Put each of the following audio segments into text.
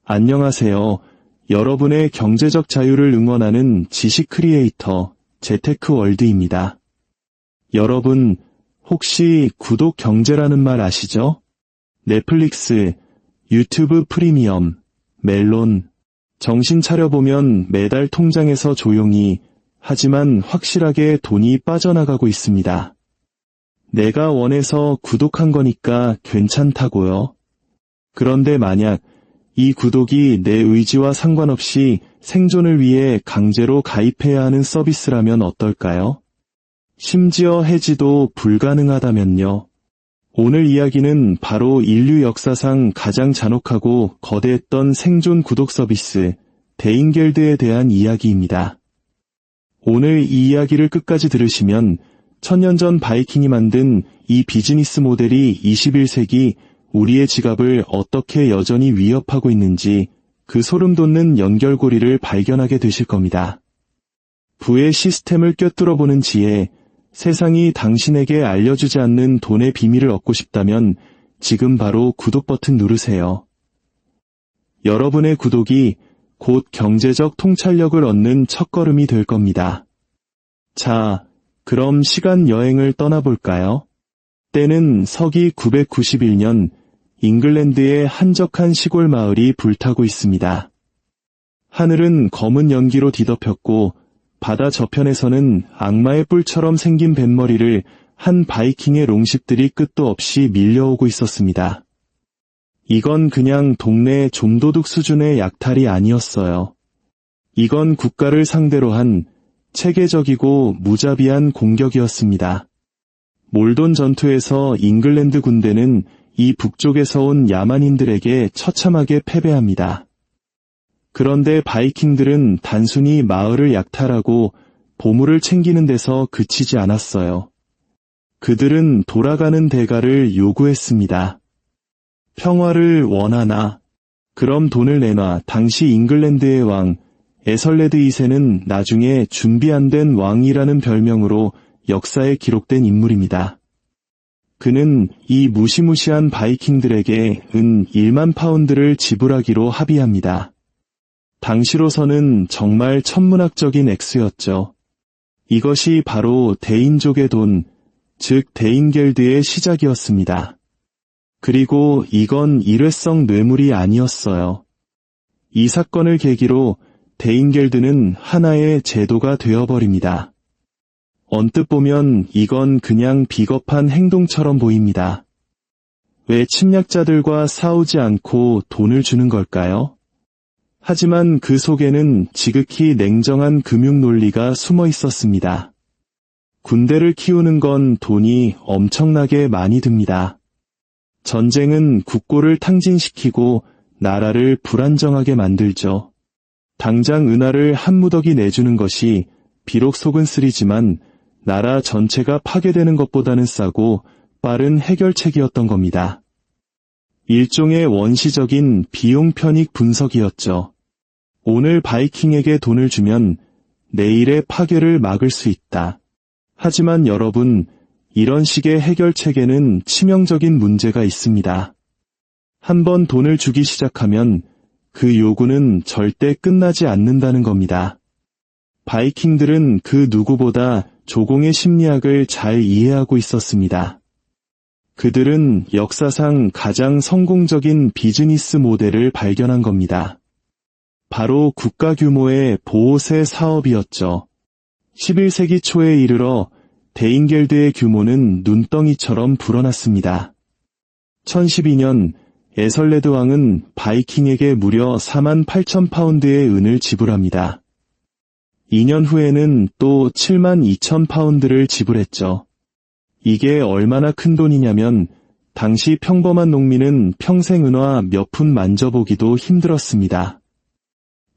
안녕하세요. 여러분의 경제적 자유를 응원하는 지식 크리에이터 재테크월드입니다. 여러분, 혹시 구독 경제라는 말 아시죠? 넷플릭스, 유튜브 프리미엄, 멜론, 정신 차려보면 매달 통장에서 조용히 하지만 확실하게 돈이 빠져나가고 있습니다. 내가 원해서 구독한 거니까 괜찮다고요. 그런데 만약 이 구독이 내 의지와 상관없이 생존을 위해 강제로 가입해야 하는 서비스라면 어떨까요? 심지어 해지도 불가능하다면요. 오늘 이야기는 바로 인류 역사상 가장 잔혹하고 거대했던 생존 구독 서비스, 데인겔드에 대한 이야기입니다. 오늘 이 이야기를 끝까지 들으시면 1000년 전 바이킹이 만든 이 비즈니스 모델이 21세기 우리의 지갑을 어떻게 여전히 위협하고 있는지 그 소름돋는 연결고리를 발견하게 되실 겁니다. 부의 시스템을 꿰뚫어보는 지혜, 세상이 당신에게 알려주지 않는 돈의 비밀을 얻고 싶다면 지금 바로 구독 버튼 누르세요. 여러분의 구독이 곧 경제적 통찰력을 얻는 첫걸음이 될 겁니다. 자, 그럼 시간 여행을 떠나볼까요? 때는 서기 991년 잉글랜드의 한적한 시골 마을이 불타고 있습니다. 하늘은 검은 연기로 뒤덮였고 바다 저편에서는 악마의 뿔처럼 생긴 뱃머리를 한 바이킹의 롱십들이 끝도 없이 밀려오고 있었습니다. 이건 그냥 동네 좀도둑 수준의 약탈이 아니었어요. 이건 국가를 상대로 한 체계적이고 무자비한 공격이었습니다. 몰돈 전투에서 잉글랜드 군대는 이 북쪽에서 온 야만인들에게 처참하게 패배합니다. 그런데 바이킹들은 단순히 마을을 약탈하고 보물을 챙기는 데서 그치지 않았어요. 그들은 돌아가는 대가를 요구했습니다. 평화를 원하나? 그럼 돈을 내놔. 당시 잉글랜드의 왕, 에설레드 2세는 나중에 준비 안 된 왕이라는 별명으로 역사에 기록된 인물입니다. 그는 이 무시무시한 바이킹들에게 은 1만 파운드를 지불하기로 합의합니다. 당시로서는 정말 천문학적인 액수였죠. 이것이 바로 데인족의 돈, 즉 데인겔드의 시작이었습니다. 그리고 이건 일회성 뇌물이 아니었어요. 이 사건을 계기로 데인겔드는 하나의 제도가 되어버립니다. 언뜻 보면 이건 그냥 비겁한 행동처럼 보입니다. 왜 침략자들과 싸우지 않고 돈을 주는 걸까요? 하지만 그 속에는 지극히 냉정한 금융 논리가 숨어 있었습니다. 군대를 키우는 건 돈이 엄청나게 많이 듭니다. 전쟁은 국고를 탕진시키고 나라를 불안정하게 만들죠. 당장 은하를 한 무더기 내주는 것이 비록 속은 쓰리지만 나라 전체가 파괴되는 것보다는 싸고 빠른 해결책이었던 겁니다. 일종의 원시적인 비용 편익 분석이었죠. 오늘 바이킹에게 돈을 주면 내일의 파괴를 막을 수 있다. 하지만 여러분, 이런 식의 해결책에는 치명적인 문제가 있습니다. 한번 돈을 주기 시작하면 그 요구는 절대 끝나지 않는다는 겁니다. 바이킹들은 그 누구보다 조공의 심리학을 잘 이해하고 있었습니다. 그들은 역사상 가장 성공적인 비즈니스 모델을 발견한 겁니다. 바로 국가 규모의 보호세 사업이었죠. 11세기 초에 이르러 데인겔드의 규모는 눈덩이처럼 불어났습니다. 1012년 에설레드 왕은 바이킹에게 무려 48,000파운드의 은을 지불합니다. 2년 후에는 또 72,000파운드를 지불했죠. 이게 얼마나 큰 돈이냐면 당시 평범한 농민은 평생 은화 몇 푼 만져보기도 힘들었습니다.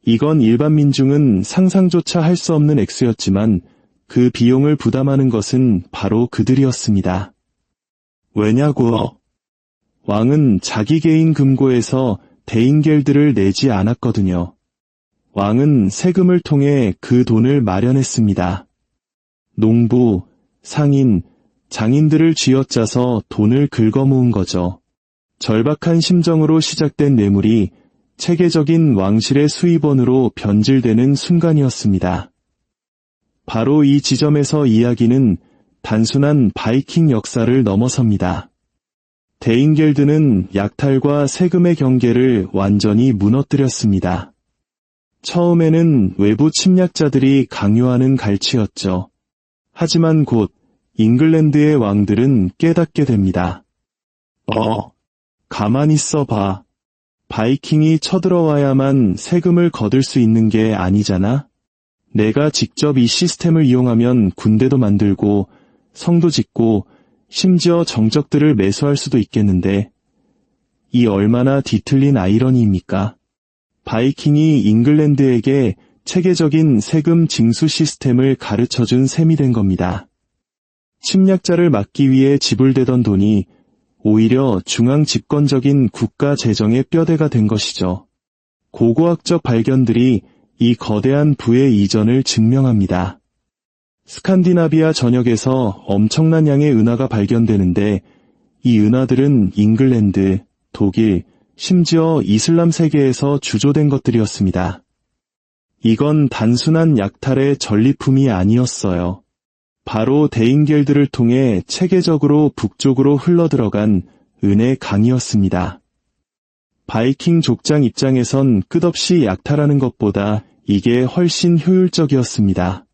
이건 일반 민중은 상상조차 할 수 없는 액수였지만 그 비용을 부담하는 것은 바로 그들이었습니다. 왜냐고? 왕은 자기 개인 금고에서 데인겔드를 내지 않았거든요. 왕은 세금을 통해 그 돈을 마련했습니다. 농부, 상인, 장인들을 쥐어짜서 돈을 긁어모은 거죠. 절박한 심정으로 시작된 뇌물이 체계적인 왕실의 수입원으로 변질되는 순간이었습니다. 바로 이 지점에서 이야기는 단순한 바이킹 역사를 넘어섭니다. 데인겔드는 약탈과 세금의 경계를 완전히 무너뜨렸습니다. 처음에는 외부 침략자들이 강요하는 갈취였죠. 하지만 곧 잉글랜드의 왕들은 깨닫게 됩니다. 가만히 있어봐. 바이킹이 쳐들어와야만 세금을 거둘 수 있는 게 아니잖아? 내가 직접 이 시스템을 이용하면 군대도 만들고 성도 짓고 심지어 정적들을 매수할 수도 있겠는데 이 얼마나 뒤틀린 아이러니입니까? 바이킹이 잉글랜드에게 체계적인 세금 징수 시스템을 가르쳐준 셈이 된 겁니다. 침략자를 막기 위해 지불되던 돈이 오히려 중앙 집권적인 국가 재정의 뼈대가 된 것이죠. 고고학적 발견들이 이 거대한 부의 이전을 증명합니다. 스칸디나비아 전역에서 엄청난 양의 은하가 발견되는데 이 은하들은 잉글랜드, 독일, 심지어 이슬람 세계에서 주조된 것들이었습니다. 이건 단순한 약탈의 전리품이 아니었어요. 바로 데인겔드를 통해 체계적으로 북쪽으로 흘러들어간 은의 강이었습니다. 바이킹 족장 입장에선 끝없이 약탈하는 것보다 이게 훨씬 효율적이었습니다.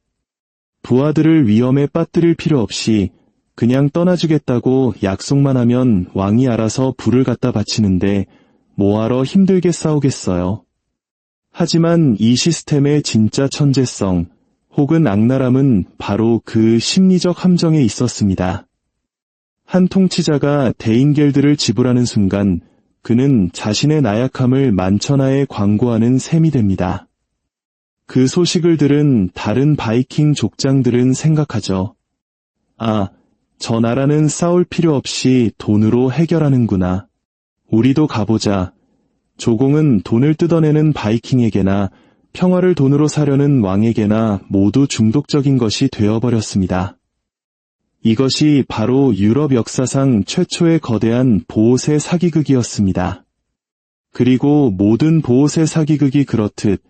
부하들을 위험에 빠뜨릴 필요 없이 그냥 떠나주겠다고 약속만 하면 왕이 알아서 불을 갖다 바치는데 뭐하러 힘들게 싸우겠어요. 하지만 이 시스템의 진짜 천재성 혹은 악랄함은 바로 그 심리적 함정에 있었습니다. 한 통치자가 데인겔드를 지불하는 순간 그는 자신의 나약함을 만천하에 광고하는 셈이 됩니다. 그 소식을 들은 다른 바이킹 족장들은 생각하죠. 아, 저 나라는 싸울 필요 없이 돈으로 해결하는구나. 우리도 가보자. 조공은 돈을 뜯어내는 바이킹에게나 평화를 돈으로 사려는 왕에게나 모두 중독적인 것이 되어버렸습니다. 이것이 바로 유럽 역사상 최초의 거대한 보호세 사기극이었습니다. 그리고 모든 보호세 사기극이 그렇듯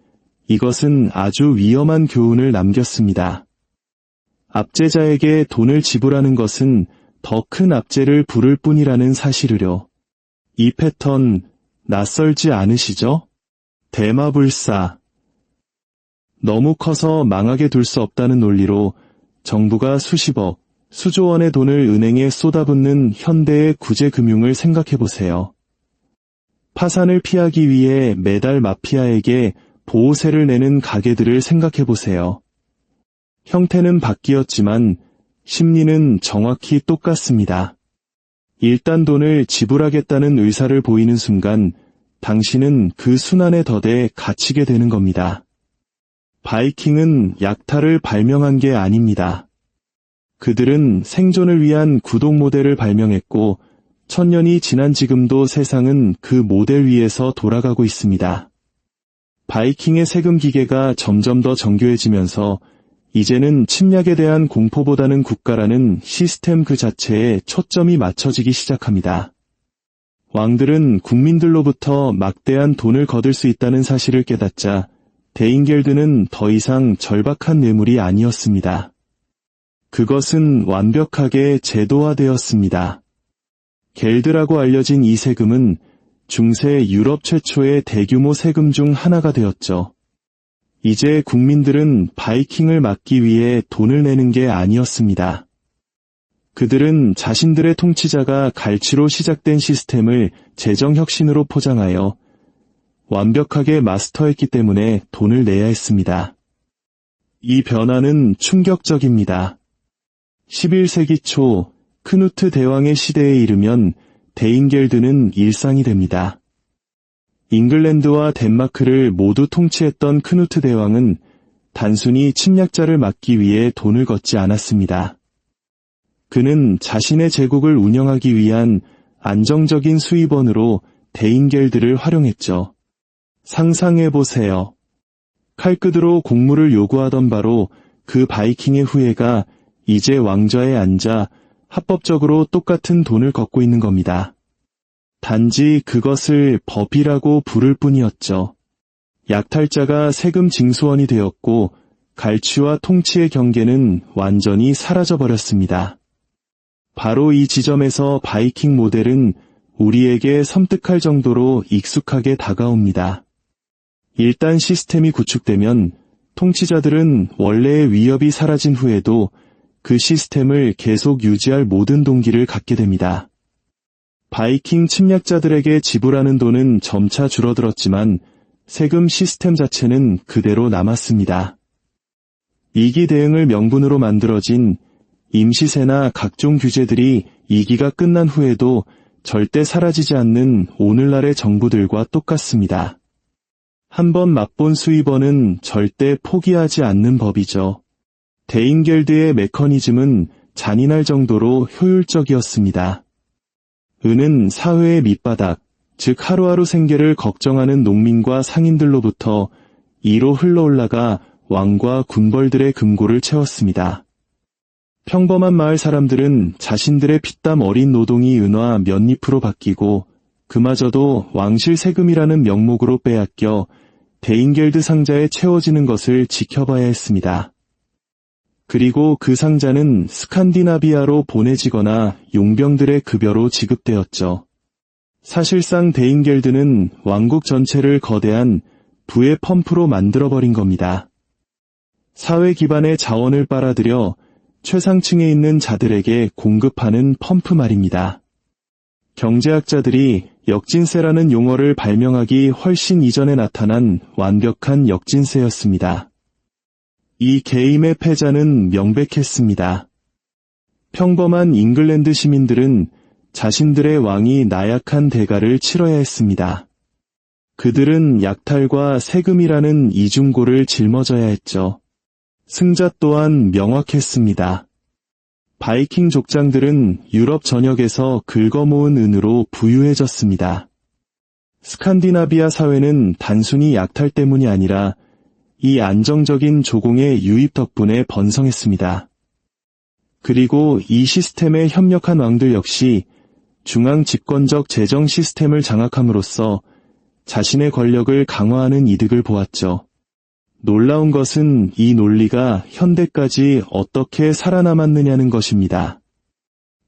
이것은 아주 위험한 교훈을 남겼습니다. 압제자에게 돈을 지불하는 것은 더 큰 압제를 부를 뿐이라는 사실을요. 이 패턴 낯설지 않으시죠? 대마불사. 너무 커서 망하게 둘 수 없다는 논리로 정부가 수십억, 수조 원의 돈을 은행에 쏟아붓는 현대의 구제금융을 생각해보세요. 파산을 피하기 위해 매달 마피아에게 보호세를 내는 가게들을 생각해보세요. 형태는 바뀌었지만 심리는 정확히 똑같습니다. 일단 돈을 지불하겠다는 의사를 보이는 순간 당신은 그 순환의 덫에 갇히게 되는 겁니다. 바이킹은 약탈을 발명한 게 아닙니다. 그들은 생존을 위한 구독 모델을 발명했고 1000년이 지난 지금도 세상은 그 모델 위에서 돌아가고 있습니다. 바이킹의 세금 기계가 점점 더 정교해지면서 이제는 침략에 대한 공포보다는 국가라는 시스템 그 자체에 초점이 맞춰지기 시작합니다. 왕들은 국민들로부터 막대한 돈을 거둘 수 있다는 사실을 깨닫자 데인겔드는 더 이상 절박한 뇌물이 아니었습니다. 그것은 완벽하게 제도화되었습니다. 겔드라고 알려진 이 세금은 중세 유럽 최초의 대규모 세금 중 하나가 되었죠. 이제 국민들은 바이킹을 막기 위해 돈을 내는 게 아니었습니다. 그들은 자신들의 통치자가 갈취로 시작된 시스템을 재정혁신으로 포장하여 완벽하게 마스터했기 때문에 돈을 내야 했습니다. 이 변화는 충격적입니다. 11세기 초 크누트 대왕의 시대에 이르면 데인겔드는 일상이 됩니다. 잉글랜드와 덴마크를 모두 통치했던 크누트 대왕은 단순히 침략자를 막기 위해 돈을 걷지 않았습니다. 그는 자신의 제국을 운영하기 위한 안정적인 수입원으로 데인겔드를 활용했죠. 상상해보세요. 칼끝으로 공물을 요구하던 바로 그 바이킹의 후예가 이제 왕좌에 앉아 합법적으로 똑같은 돈을 걷고 있는 겁니다. 단지 그것을 법이라고 부를 뿐이었죠. 약탈자가 세금 징수원이 되었고 갈취와 통치의 경계는 완전히 사라져버렸습니다. 바로 이 지점에서 바이킹 모델은 우리에게 섬뜩할 정도로 익숙하게 다가옵니다. 일단 시스템이 구축되면 통치자들은 원래의 위협이 사라진 후에도 그 시스템을 계속 유지할 모든 동기를 갖게 됩니다. 바이킹 침략자들에게 지불하는 돈은 점차 줄어들었지만 세금 시스템 자체는 그대로 남았습니다. 이기 대응을 명분으로 만들어진 임시세나 각종 규제들이 이기가 끝난 후에도 절대 사라지지 않는 오늘날의 정부들과 똑같습니다. 한번 맛본 수입원은 절대 포기하지 않는 법이죠. 대인겔드의 메커니즘은 잔인할 정도로 효율적이었습니다. 은은 사회의 밑바닥, 즉 하루하루 생계를 걱정하는 농민과 상인들로부터 이로 흘러올라가 왕과 군벌들의 금고를 채웠습니다. 평범한 마을 사람들은 자신들의 피땀 어린 노동이 은화 몇 잎으로 바뀌고 그마저도 왕실 세금이라는 명목으로 빼앗겨 대인겔드 상자에 채워지는 것을 지켜봐야 했습니다. 그리고 그 상자는 스칸디나비아로 보내지거나 용병들의 급여로 지급되었죠. 사실상 대인겔드는 왕국 전체를 거대한 부의 펌프로 만들어버린 겁니다. 사회 기반의 자원을 빨아들여 최상층에 있는 자들에게 공급하는 펌프 말입니다. 경제학자들이 역진세라는 용어를 발명하기 훨씬 이전에 나타난 완벽한 역진세였습니다. 이 게임의 패자는 명백했습니다. 평범한 잉글랜드 시민들은 자신들의 왕이 나약한 대가를 치러야 했습니다. 그들은 약탈과 세금이라는 이중고를 짊어져야 했죠. 승자 또한 명확했습니다. 바이킹 족장들은 유럽 전역에서 긁어모은 은으로 부유해졌습니다. 스칸디나비아 사회는 단순히 약탈 때문이 아니라 이 안정적인 조공의 유입 덕분에 번성했습니다. 그리고 이 시스템에 협력한 왕들 역시 중앙 집권적 재정 시스템을 장악함으로써 자신의 권력을 강화하는 이득을 보았죠. 놀라운 것은 이 논리가 현대까지 어떻게 살아남았느냐는 것입니다.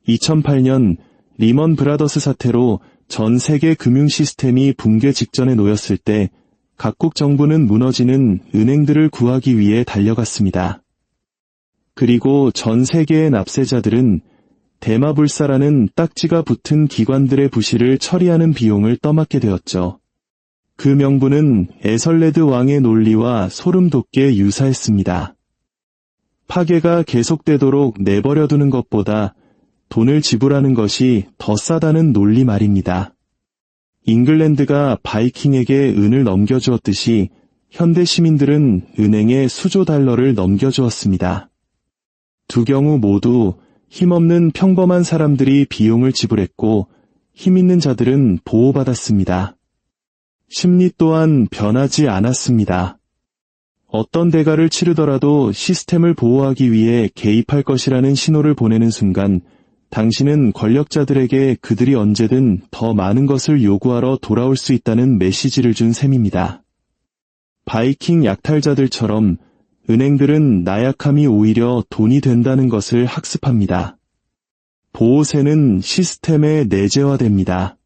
2008년 리먼 브라더스 사태로 전 세계 금융 시스템이 붕괴 직전에 놓였을 때 각국 정부는 무너지는 은행들을 구하기 위해 달려갔습니다. 그리고 전 세계의 납세자들은 대마불사라는 딱지가 붙은 기관들의 부실을 처리하는 비용을 떠맡게 되었죠. 그 명분은 에설레드 왕의 논리와 소름 돋게 유사했습니다. 파괴가 계속되도록 내버려두는 것보다 돈을 지불하는 것이 더 싸다는 논리 말입니다. 잉글랜드가 바이킹에게 은을 넘겨주었듯이 현대 시민들은 은행에 수조 달러를 넘겨주었습니다. 두 경우 모두 힘없는 평범한 사람들이 비용을 지불했고 힘있는 자들은 보호받았습니다. 심리 또한 변하지 않았습니다. 어떤 대가를 치르더라도 시스템을 보호하기 위해 개입할 것이라는 신호를 보내는 순간 당신은 권력자들에게 그들이 언제든 더 많은 것을 요구하러 돌아올 수 있다는 메시지를 준 셈입니다. 바이킹 약탈자들처럼 은행들은 나약함이 오히려 돈이 된다는 것을 학습합니다. 보호세는 시스템에 내재화됩니다.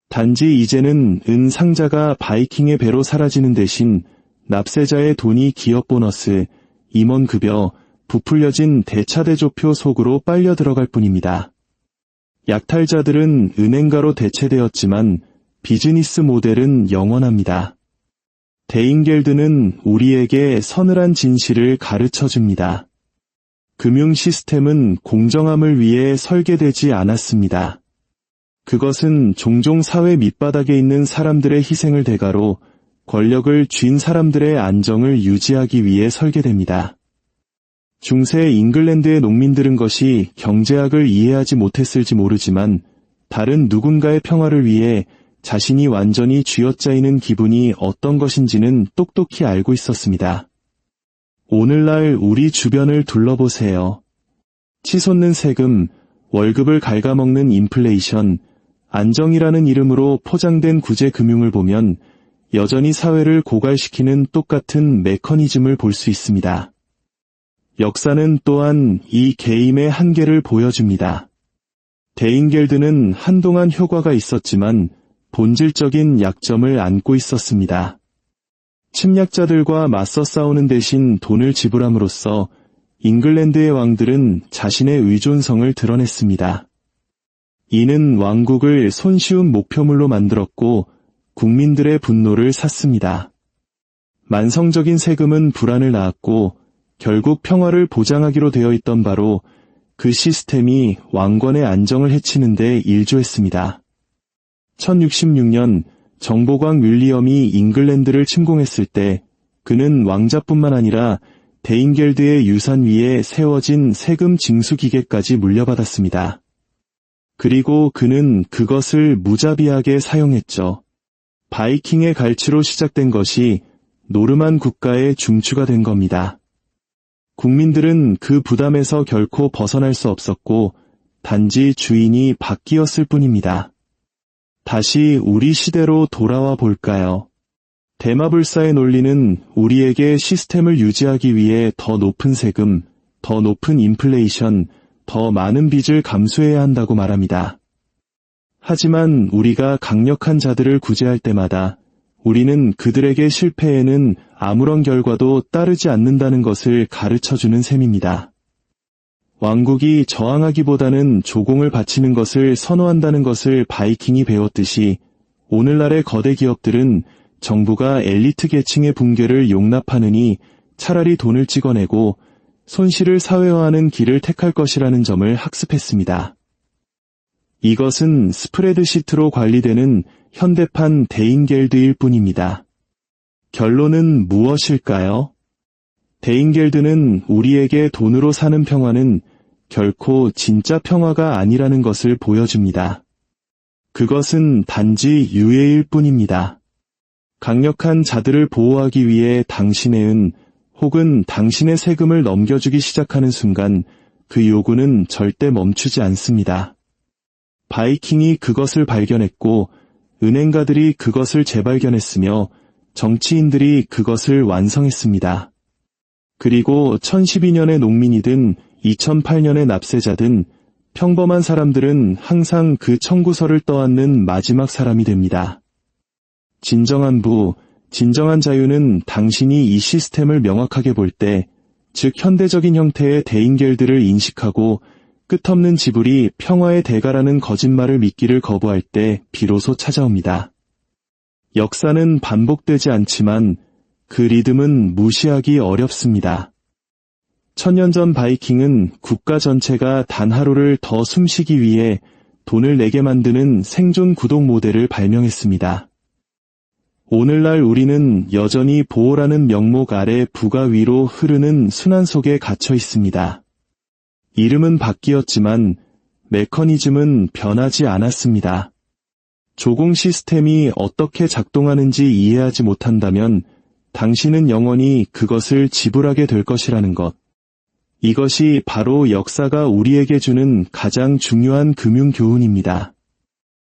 단지 이제는 은 상자가 바이킹의 배로 사라지는 대신 납세자의 돈이 기업 보너스, 임원급여, 부풀려진 대차대조표 속으로 빨려 들어갈 뿐입니다. 약탈자들은 은행가로 대체되었지만 비즈니스 모델은 영원합니다. 대인겔드는 우리에게 서늘한 진실을 가르쳐줍니다. 금융 시스템은 공정함을 위해 설계되지 않았습니다. 그것은 종종 사회 밑바닥에 있는 사람들의 희생을 대가로 권력을 쥔 사람들의 안정을 유지하기 위해 설계됩니다. 중세 잉글랜드의 농민들은 것이 경제학을 이해하지 못했을지 모르지만 다른 누군가의 평화를 위해 자신이 완전히 쥐어짜이는 기분이 어떤 것인지는 똑똑히 알고 있었습니다. 오늘날 우리 주변을 둘러보세요. 치솟는 세금, 월급을 갉아먹는 인플레이션, 안정이라는 이름으로 포장된 구제 금융을 보면 여전히 사회를 고갈시키는 똑같은 메커니즘을 볼 수 있습니다. 역사는 또한 이 게임의 한계를 보여줍니다. 데인겔드는 한동안 효과가 있었지만 본질적인 약점을 안고 있었습니다. 침략자들과 맞서 싸우는 대신 돈을 지불함으로써 잉글랜드의 왕들은 자신의 의존성을 드러냈습니다. 이는 왕국을 손쉬운 목표물로 만들었고 국민들의 분노를 샀습니다. 만성적인 세금은 불안을 낳았고 결국 평화를 보장하기로 되어 있던 바로 그 시스템이 왕권의 안정을 해치는 데 일조했습니다. 1066년 정보광 윌리엄이 잉글랜드를 침공했을 때 그는 왕자뿐만 아니라 데인겔드의 유산 위에 세워진 세금 징수 기계까지 물려받았습니다. 그리고 그는 그것을 무자비하게 사용했죠. 바이킹의 갈취로 시작된 것이 노르만 국가의 중추가 된 겁니다. 국민들은 그 부담에서 결코 벗어날 수 없었고 단지 주인이 바뀌었을 뿐입니다. 다시 우리 시대로 돌아와 볼까요? 대마불사의 논리는 우리에게 시스템을 유지하기 위해 더 높은 세금, 더 높은 인플레이션, 더 많은 빚을 감수해야 한다고 말합니다. 하지만 우리가 강력한 자들을 구제할 때마다 우리는 그들에게 실패에는 아무런 결과도 따르지 않는다는 것을 가르쳐주는 셈입니다. 왕국이 저항하기보다는 조공을 바치는 것을 선호한다는 것을 바이킹이 배웠듯이 오늘날의 거대 기업들은 정부가 엘리트 계층의 붕괴를 용납하느니 차라리 돈을 찍어내고 손실을 사회화하는 길을 택할 것이라는 점을 학습했습니다. 이것은 스프레드시트로 관리되는 현대판 데인겔드일 뿐입니다. 결론은 무엇일까요? 데인겔드는 우리에게 돈으로 사는 평화는 결코 진짜 평화가 아니라는 것을 보여줍니다. 그것은 단지 유해일 뿐입니다. 강력한 자들을 보호하기 위해 당신의 은 혹은 당신의 세금을 넘겨주기 시작하는 순간 그 요구는 절대 멈추지 않습니다. 바이킹이 그것을 발견했고 은행가들이 그것을 재발견했으며 정치인들이 그것을 완성했습니다. 그리고 1012년의 농민이든 2008년의 납세자든 평범한 사람들은 항상 그 청구서를 떠안는 마지막 사람이 됩니다. 진정한 부, 진정한 자유는 당신이 이 시스템을 명확하게 볼 때, 즉 현대적인 형태의 데인겔드를 인식하고 끝없는 지불이 평화의 대가라는 거짓말을 믿기를 거부할 때 비로소 찾아옵니다. 역사는 반복되지 않지만 그 리듬은 무시하기 어렵습니다. 1000년 전 바이킹은 국가 전체가 단 하루를 더 숨쉬기 위해 돈을 내게 만드는 생존 구독 모델을 발명했습니다. 오늘날 우리는 여전히 보호라는 명목 아래 부가 위로 흐르는 순환 속에 갇혀 있습니다. 이름은 바뀌었지만 메커니즘은 변하지 않았습니다. 조공 시스템이 어떻게 작동하는지 이해하지 못한다면 당신은 영원히 그것을 지불하게 될 것이라는 것. 이것이 바로 역사가 우리에게 주는 가장 중요한 금융 교훈입니다.